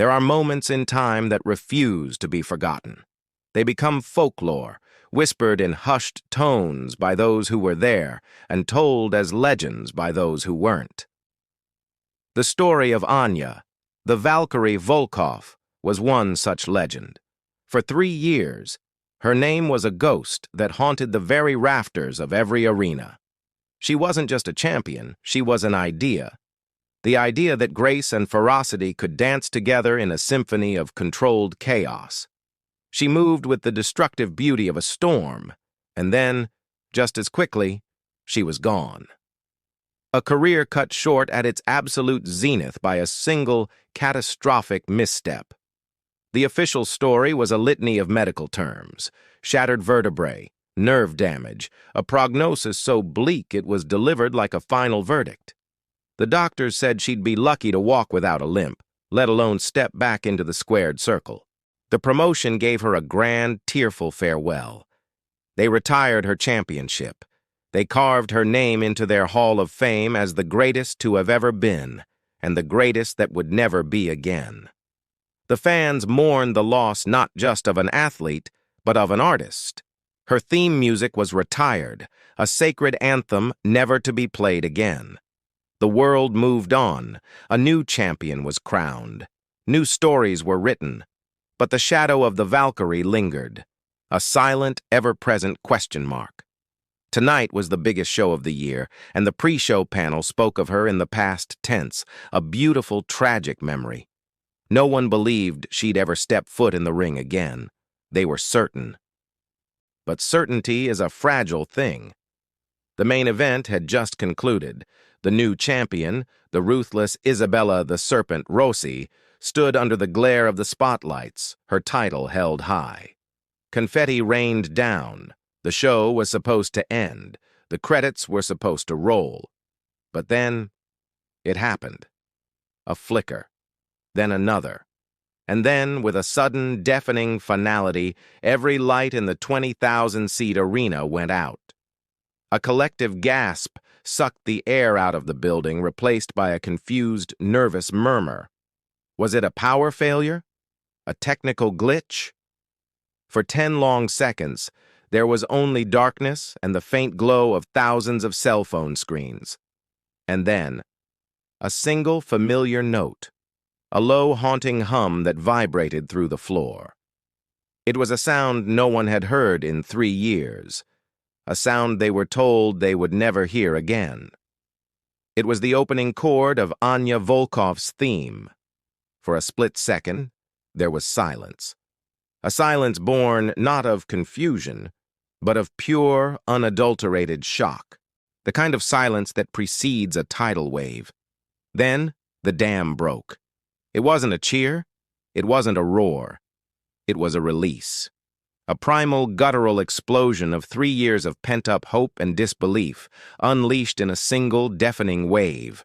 There are moments in time that refuse to be forgotten. They become folklore, whispered in hushed tones by those who were there and told as legends by those who weren't. The story of Anya, the Valkyrie Volkov, was one such legend. For 3 years, her name was a ghost that haunted the very rafters of every arena. She wasn't just a champion, she was an idea. The idea that grace and ferocity could dance together in a symphony of controlled chaos. She moved with the destructive beauty of a storm, and then, just as quickly, she was gone. A career cut short at its absolute zenith by a single, catastrophic misstep. The official story was a litany of medical terms: shattered vertebrae, nerve damage, a prognosis so bleak it was delivered like a final verdict. The doctors said she'd be lucky to walk without a limp, let alone step back into the squared circle. The promotion gave her a grand, tearful farewell. They retired her championship. They carved her name into their Hall of Fame as the greatest to have ever been, and the greatest that would never be again. The fans mourned the loss not just of an athlete, but of an artist. Her theme music was retired, a sacred anthem never to be played again. The world moved on. A new champion was crowned. New stories were written. But the shadow of the Valkyrie lingered, a silent, ever-present question mark. Tonight was the biggest show of the year, and the pre-show panel spoke of her in the past tense, a beautiful, tragic memory. No one believed she'd ever step foot in the ring again. They were certain. But certainty is a fragile thing. The main event had just concluded. The new champion, the ruthless Isabella the Serpent Rossi, stood under the glare of the spotlights, her title held high. Confetti rained down. The show was supposed to end. The credits were supposed to roll. But then, it happened. A flicker. Then another. And then, with a sudden, deafening finality, every light in the 20,000-seat arena went out. A collective gasp sucked the air out of the building, replaced by a confused, nervous murmur. Was it a power failure? A technical glitch? For 10 long seconds, there was only darkness and the faint glow of thousands of cell phone screens. And then, a single familiar note, a low, haunting hum that vibrated through the floor. It was a sound no one had heard in 3 years, a sound they were told they would never hear again. It was the opening chord of Anya Volkov's theme. For a split second, there was silence. A silence born not of confusion, but of pure, unadulterated shock. The kind of silence that precedes a tidal wave. Then, the dam broke. It wasn't a cheer. It wasn't a roar. It was a release. A primal, guttural explosion of 3 years of pent-up hope and disbelief, unleashed in a single, deafening wave.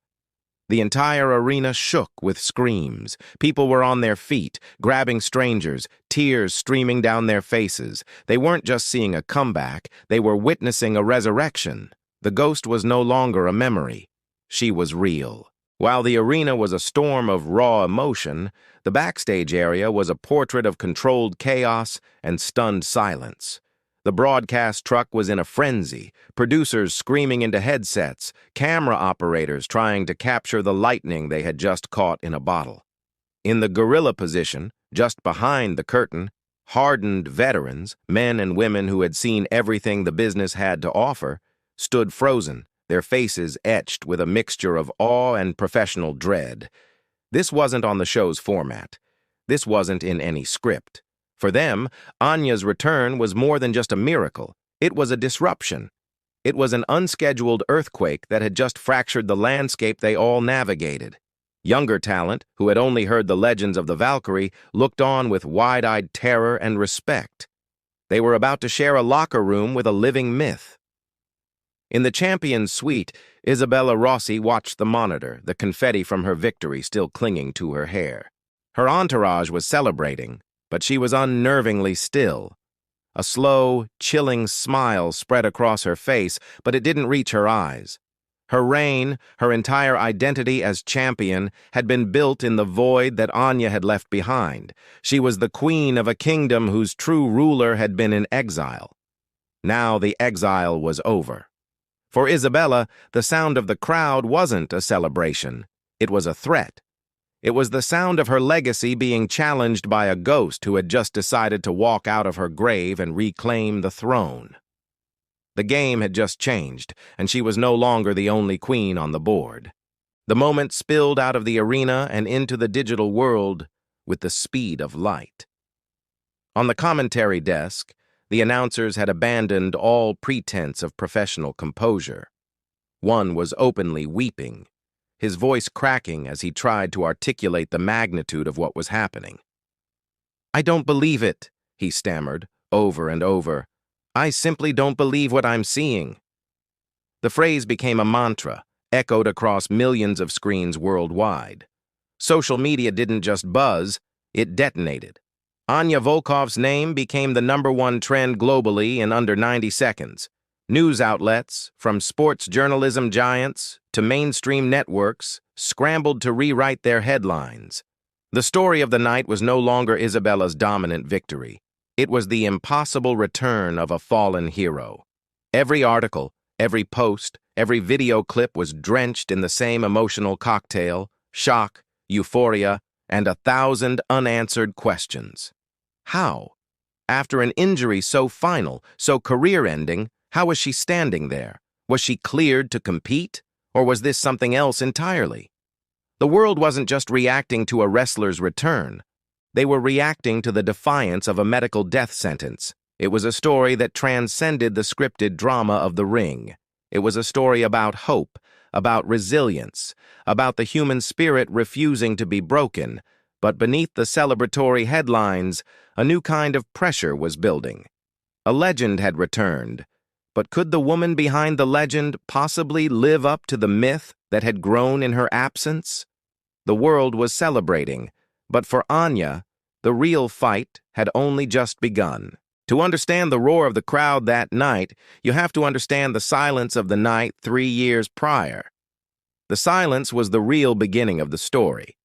The entire arena shook with screams. People were on their feet, grabbing strangers, tears streaming down their faces. They weren't just seeing a comeback, they were witnessing a resurrection. The ghost was no longer a memory. She was real. While the arena was a storm of raw emotion, the backstage area was a portrait of controlled chaos and stunned silence. The broadcast truck was in a frenzy, producers screaming into headsets, camera operators trying to capture the lightning they had just caught in a bottle. In the gorilla position, just behind the curtain, hardened veterans, men and women who had seen everything the business had to offer, stood frozen, their faces etched with a mixture of awe and professional dread. This wasn't on the show's format. This wasn't in any script. For them, Anya's return was more than just a miracle. It was a disruption. It was an unscheduled earthquake that had just fractured the landscape they all navigated. Younger talent, who had only heard the legends of the Valkyrie, looked on with wide-eyed terror and respect. They were about to share a locker room with a living myth. In the champion's suite, Isabella Rossi watched the monitor, the confetti from her victory still clinging to her hair. Her entourage was celebrating, but she was unnervingly still. A slow, chilling smile spread across her face, but it didn't reach her eyes. Her reign, her entire identity as champion, had been built in the void that Anya had left behind. She was the queen of a kingdom whose true ruler had been in exile. Now the exile was over. For Isabella, the sound of the crowd wasn't a celebration. It was a threat. It was the sound of her legacy being challenged by a ghost who had just decided to walk out of her grave and reclaim the throne. The game had just changed, and she was no longer the only queen on the board. The moment spilled out of the arena and into the digital world with the speed of light. On the commentary desk, the announcers had abandoned all pretense of professional composure. One was openly weeping, his voice cracking as he tried to articulate the magnitude of what was happening. "I don't believe it," he stammered, over and over. "I simply don't believe what I'm seeing." The phrase became a mantra, echoed across millions of screens worldwide. Social media didn't just buzz, it detonated. Anya Volkov's name became the #1 trend globally in under 90 seconds. News outlets, from sports journalism giants to mainstream networks, scrambled to rewrite their headlines. The story of the night was no longer Isabella's dominant victory. It was the impossible return of a fallen hero. Every article, every post, every video clip was drenched in the same emotional cocktail: shock, euphoria, and 1,000 unanswered questions. How? After an injury so final, so career-ending, how was she standing there? Was she cleared to compete? Or was this something else entirely? The world wasn't just reacting to a wrestler's return. They were reacting to the defiance of a medical death sentence. It was a story that transcended the scripted drama of the ring. It was a story about hope, about resilience, about the human spirit refusing to be broken. But beneath the celebratory headlines, a new kind of pressure was building. A legend had returned, but could the woman behind the legend possibly live up to the myth that had grown in her absence? The world was celebrating, but for Anya, the real fight had only just begun. To understand the roar of the crowd that night, you have to understand the silence of the night 3 years prior. The silence was the real beginning of the story.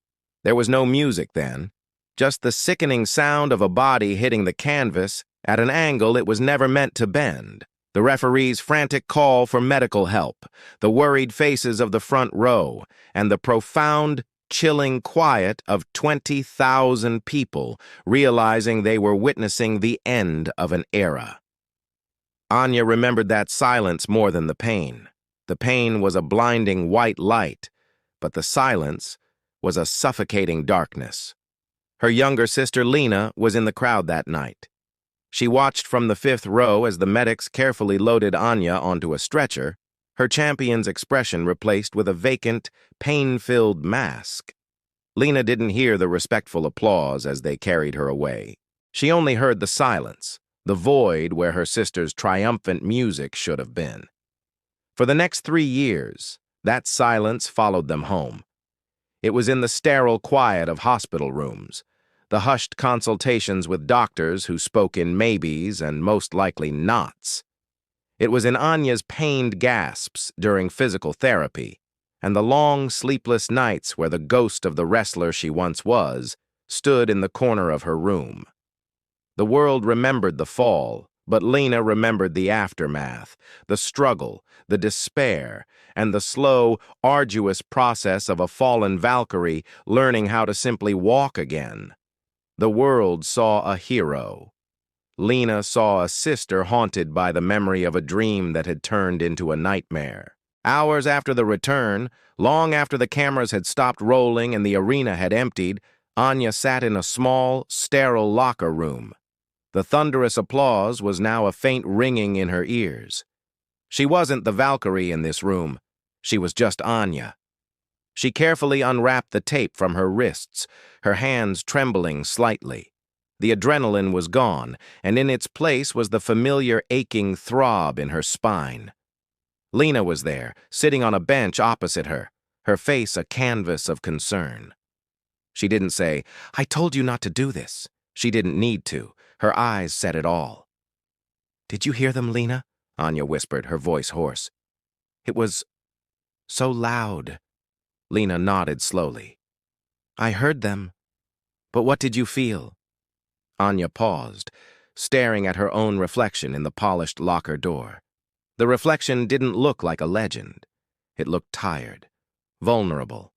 There was no music then, just the sickening sound of a body hitting the canvas at an angle it was never meant to bend. The referee's frantic call for medical help, the worried faces of the front row, and the profound, chilling quiet of 20,000 people realizing they were witnessing the end of an era. Anya remembered that silence more than the pain. The pain was a blinding white light, but the silence was a suffocating darkness. Her younger sister Lena was in the crowd that night. She watched from the 5th row as the medics carefully loaded Anya onto a stretcher, her champion's expression replaced with a vacant, pain-filled mask. Lena didn't hear the respectful applause as they carried her away. She only heard the silence, the void where her sister's triumphant music should have been. For the next 3 years, that silence followed them home. It was in the sterile quiet of hospital rooms, the hushed consultations with doctors who spoke in maybes and most likely nots. It was in Anya's pained gasps during physical therapy, and the long, sleepless nights where the ghost of the wrestler she once was stood in the corner of her room. The world remembered the fall, but Lena remembered the aftermath, the struggle, the despair, and the slow, arduous process of a fallen Valkyrie learning how to simply walk again. The world saw a hero. Lena saw a sister haunted by the memory of a dream that had turned into a nightmare. Hours after the return, long after the cameras had stopped rolling and the arena had emptied, Anya sat in a small, sterile locker room. The thunderous applause was now a faint ringing in her ears. She wasn't the Valkyrie in this room. She was just Anya. She carefully unwrapped the tape from her wrists, her hands trembling slightly. The adrenaline was gone, and in its place was the familiar aching throb in her spine. Lena was there, sitting on a bench opposite her, her face a canvas of concern. She didn't say, "I told you not to do this." She didn't need to. Her eyes said it all. "Did you hear them, Lena?" Anya whispered, her voice hoarse. It was So loud. Lena nodded slowly. I heard them. But what did you feel? Anya paused, staring at her own reflection in the polished locker door. The reflection didn't look like a legend. It looked tired, vulnerable.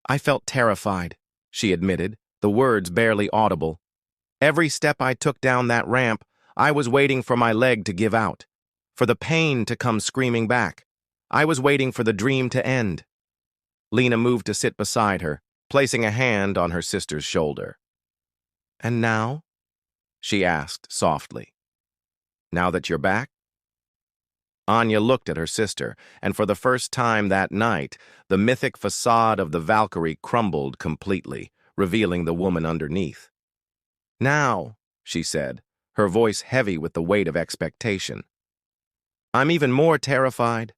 I felt terrified, she admitted, the words barely audible. Every step I took down that ramp, I was waiting for my leg to give out, for the pain to come screaming back. I was waiting for the dream to end. Lena moved to sit beside her, placing a hand on her sister's shoulder. And now? She asked softly. Now that you're back? Anya looked at her sister, and for the first time that night, the mythic facade of the Valkyrie crumbled completely, revealing the woman underneath. Now, she said, her voice heavy with the weight of expectation. I'm even more terrified.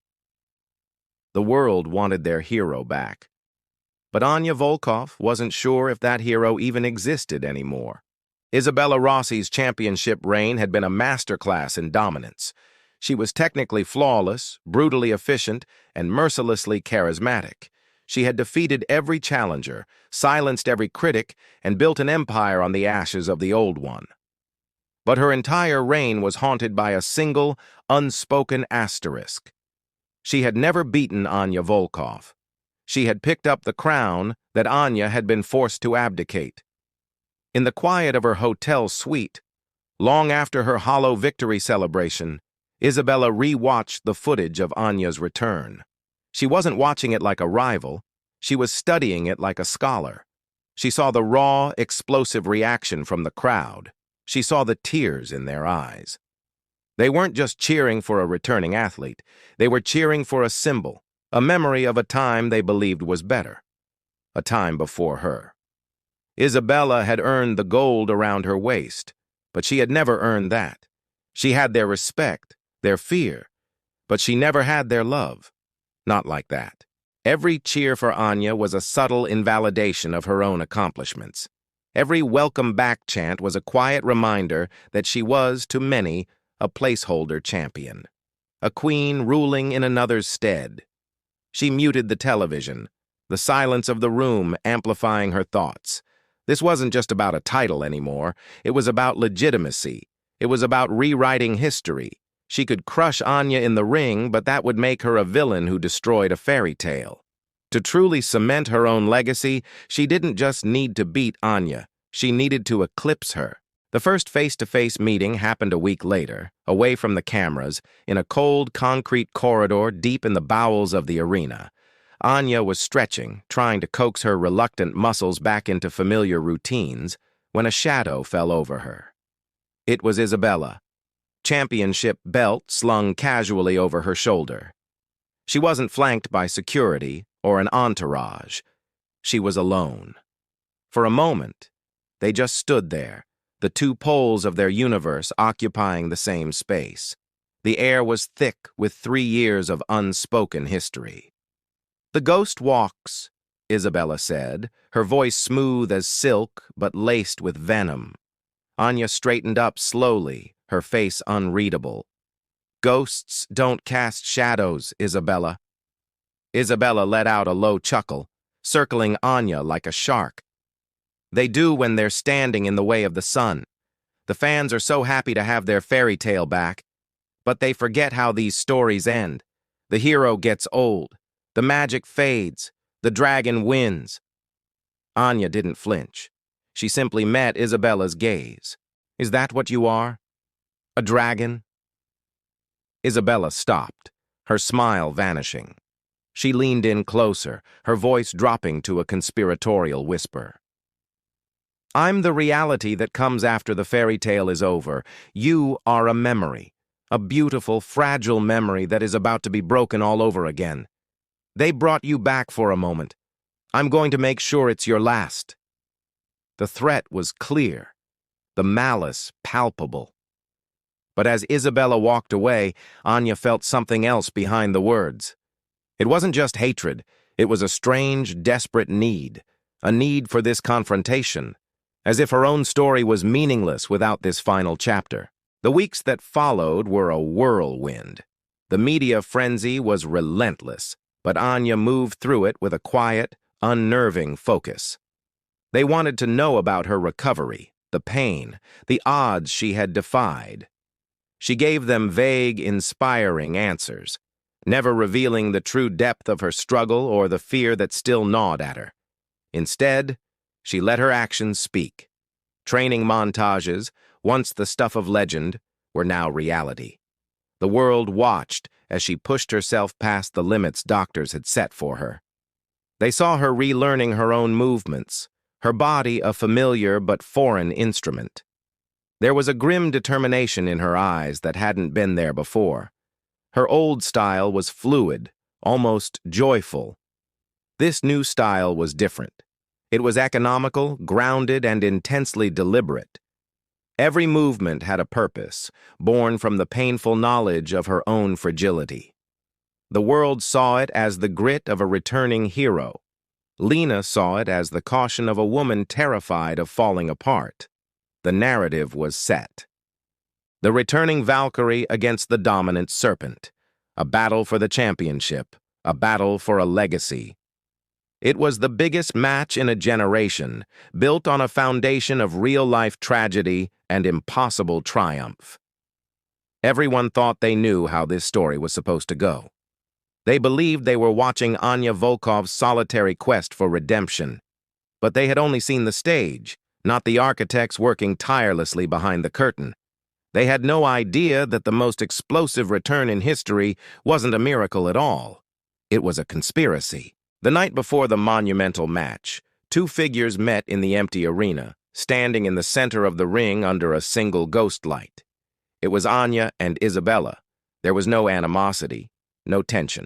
The world wanted their hero back. But Anya Volkov wasn't sure if that hero even existed anymore. Isabella Rossi's championship reign had been a masterclass in dominance. She was technically flawless, brutally efficient, and mercilessly charismatic. She had defeated every challenger, silenced every critic, and built an empire on the ashes of the old one. But her entire reign was haunted by a single, unspoken asterisk. She had never beaten Anya Volkov. She had picked up the crown that Anya had been forced to abdicate. In the quiet of her hotel suite, long after her hollow victory celebration, Isabella re-watched the footage of Anya's return. She wasn't watching it like a rival. She was studying it like a scholar. She saw the raw, explosive reaction from the crowd. She saw the tears in their eyes. They weren't just cheering for a returning athlete. They were cheering for a symbol, a memory of a time they believed was better, a time before her. Isabella had earned the gold around her waist, but she had never earned that. She had their respect, their fear, but she never had their love. Not like that. Every cheer for Anya was a subtle invalidation of her own accomplishments. Every welcome back chant was a quiet reminder that she was, to many, a placeholder champion, a queen ruling in another's stead. She muted the television, the silence of the room amplifying her thoughts. This wasn't just about a title anymore. It was about legitimacy. It was about rewriting history. She could crush Anya in the ring, but that would make her a villain who destroyed a fairy tale. To truly cement her own legacy, she didn't just need to beat Anya. She needed to eclipse her. The first face-to-face meeting happened a week later, away from the cameras, in a cold, concrete corridor deep in the bowels of the arena. Anya was stretching, trying to coax her reluctant muscles back into familiar routines, when a shadow fell over her. It was Isabella, championship belt slung casually over her shoulder. She wasn't flanked by security or an entourage. She was alone. For a moment, they just stood there, the two poles of their universe occupying the same space. The air was thick with 3 years of unspoken history. "The ghost walks," Isabella said, her voice smooth as silk but laced with venom. Anya straightened up slowly, her face unreadable. "Ghosts don't cast shadows, Isabella." Isabella let out a low chuckle, circling Anya like a shark. "They do when they're standing in the way of the sun. The fans are so happy to have their fairy tale back, but they forget how these stories end. The hero gets old, the magic fades, the dragon wins." Anya didn't flinch. She simply met Isabella's gaze. "Is that what you are? A dragon?" Isabella stopped, her smile vanishing. She leaned in closer, her voice dropping to a conspiratorial whisper. "I'm the reality that comes after the fairy tale is over. You are a memory, a beautiful, fragile memory that is about to be broken all over again. They brought you back for a moment. I'm going to make sure it's your last." The threat was clear, the malice palpable. But as Isabella walked away, Anya felt something else behind the words. It wasn't just hatred, it was a strange, desperate need, a need for this confrontation, as if her own story was meaningless without this final chapter. The weeks that followed were a whirlwind. The media frenzy was relentless. but Anya moved through it with a quiet, unnerving focus. They wanted to know about her recovery, the pain, the odds she had defied. She gave them vague, inspiring answers, never revealing the true depth of her struggle or the fear that still gnawed at her. Instead, she let her actions speak. Training montages, once the stuff of legend, were now reality. The world watched as she pushed herself past the limits doctors had set for her. They saw her relearning her own movements, her body a familiar but foreign instrument. There was a grim determination in her eyes that hadn't been there before. Her old style was fluid, almost joyful. This new style was different. It was economical, grounded, and intensely deliberate. Every movement had a purpose, born from the painful knowledge of her own fragility. The world saw it as the grit of a returning hero. Lena saw it as the caution of a woman terrified of falling apart. The narrative was set. The returning Valkyrie against the dominant serpent. A battle for the championship. A battle for a legacy. It was the biggest match in a generation, built on a foundation of real-life tragedy and impossible triumph. Everyone thought they knew how this story was supposed to go. They believed they were watching Anya Volkov's solitary quest for redemption. But they had only seen the stage, not the architects working tirelessly behind the curtain. They had no idea that the most explosive return in history wasn't a miracle at all. It was a conspiracy. The night before the monumental match, two figures met in the empty arena, standing in the center of the ring under a single ghost light. It was Anya and Isabella. There was no animosity, no tension.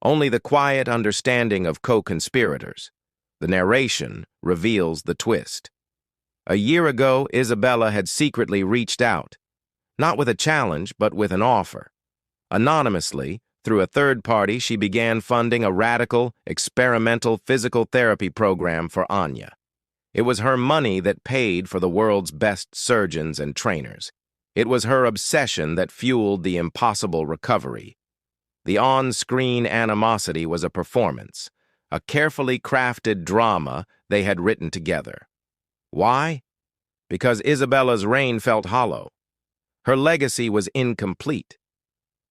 Only the quiet understanding of co-conspirators. The narration reveals the twist. A year ago, Isabella had secretly reached out, not with a challenge, but with an offer. Anonymously, through a third party, she began funding a radical, experimental physical therapy program for Anya. It was her money that paid for the world's best surgeons and trainers. It was her obsession that fueled the impossible recovery. The on-screen animosity was a performance, a carefully crafted drama they had written together. Why? Because Isabella's reign felt hollow. Her legacy was incomplete.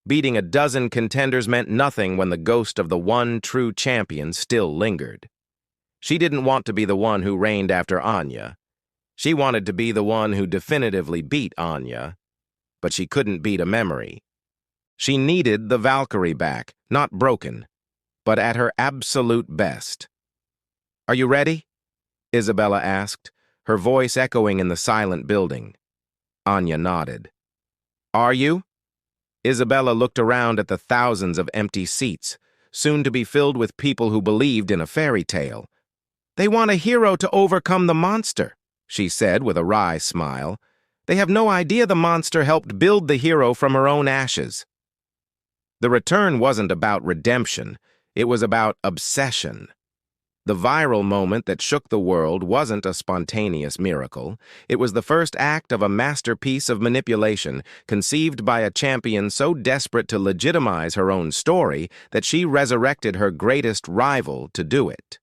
Beating a dozen contenders meant nothing when the ghost of the one true champion still lingered. She didn't want to be the one who reigned after Anya. She wanted to be the one who definitively beat Anya, but she couldn't beat a memory. She needed the Valkyrie back, not broken, but at her absolute best. "Are you ready?" Isabella asked, her voice echoing in the silent building. Anya nodded. "Are you?" Isabella looked around at the thousands of empty seats, soon to be filled with people who believed in a fairy tale. "They want a hero to overcome the monster," she said with a wry smile. "They have no idea the monster helped build the hero from her own ashes." The return wasn't about redemption, it was about obsession. The viral moment that shook the world wasn't a spontaneous miracle. It was the first act of a masterpiece of manipulation, conceived by a champion so desperate to legitimize her own story that she resurrected her greatest rival to do it.